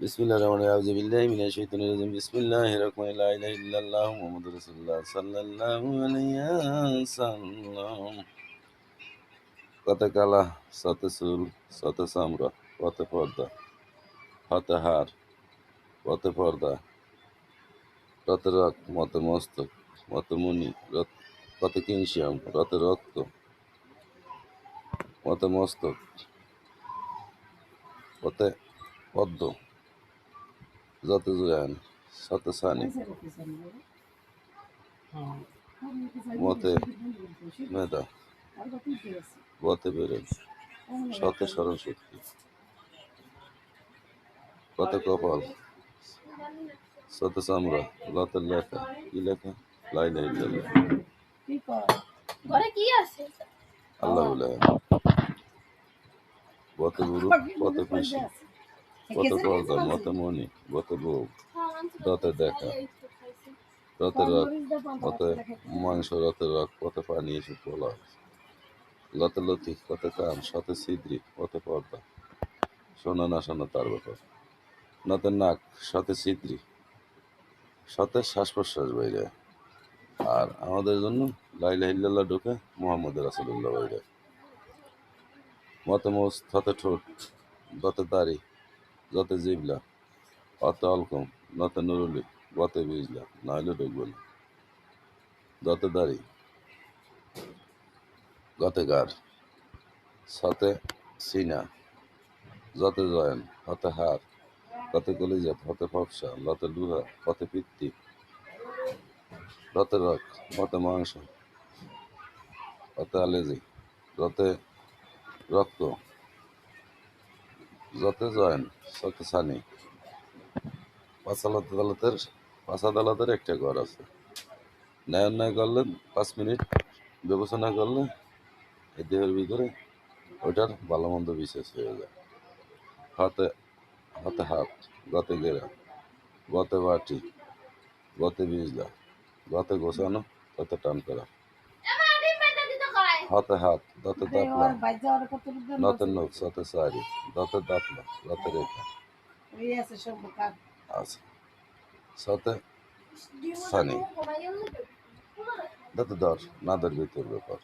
বিসমিল্লাহির রহমানির রহিম। আউযু বিল্লাহি মিনাশ শাইতানির রাজিম। বিসমিল্লাহির রহমানির লা ইলাহা ইল্লাল্লাহু মুহাম্মাদুর রাসূলুল্লাহ সাল্লাল্লাহু আলাইহি ওয়াসাল্লাম। কতে কালা, শতে চুল, শতে চামড়া, কতে পর্দা, হাতে হার, কতে পর্দা, রতে রক, মতে মস্তক, মতে মুনি, কতে কিনশিয়াম, রতে রক্ত, মতে মস্তক, কতে পদ্ম, যতে জয়ান, শতে সানি, মতে মেধা, বতে বেরেন, শতে স্মরণ শক্তি, কতে কপাল, শতে চামড়া, লতে লেখা, কি লেখা? লা ইলাহা ইল্লাল্লাহ। আল্লাহ বলে বতে গুরু, কত পিসি, কত পর্দা, মতে মণি, বতে বউ, রতে দেখা, রতে রক, কতে মাংস, রতে রক, কত পানি এসে পোলা, লতে লতি, কত কান, শতে ছিদ্রি, কত পর্দা, শোনা না শোনা তার ব্যাপার, নতে নাক, শতে ছিদ্রি, শতে শ্বাস প্রশ্বাস বাইরে, আর আমাদের জন্য লা ইলাহা ইল্লাল্লাহ ঢুকে মুহাম্মদ রাসূলুল্লাহ বাইরে, মতে মোস, থতে ঠোঁট, দতে দাড়ি, যতে জিবলা, অত অলকম, নতে নুরুলি, গতে বিজলা, নাহলে ঢুকবে না, দতে দাড়ি, গতে গার, শতে সিনা, যতে জয়েন, হতে হার, কতে কলিজাত, হতে ফপসা, লতে লুহা, কতে পিত্তি, রতে রক, মতে মাংস, অতে আলেজি, রতে রক্ত, যতে জয়েন, শতে সানি। পাঁচ আদালতের একটা ঘর আছে, ন্যায় অন্যায় করলে 5 মিনিট বিবেচনা করলে এই দেহের ভিতরে ওইটার ভালো মন্দ বিশেষ হয়ে যায়। হাতে হাতে হাত, গতে গেরা, গতে বাটি, গতে বিজলা, গতে গোছানো, গতে টান করা, হাতে হাত, দতে দাপলা, নতে নখ, সতে সারি, দতে দাপলা, গতে রেখা আছে, সতে সানি, দতে দর, নাদের ভিতর ব্যাপার,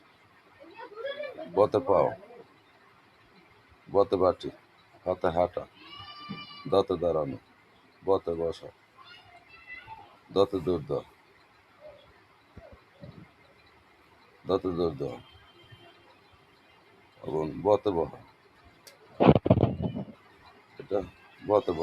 বতে পাও, বতে বাটি, হাতে হাঁটা, দতে দাঁড়ানো, বতে বসা, দতে দৌড় দেওয়া, দতে দৌড় দেওয়া এবং বতে বহা, এটা বতে বহা।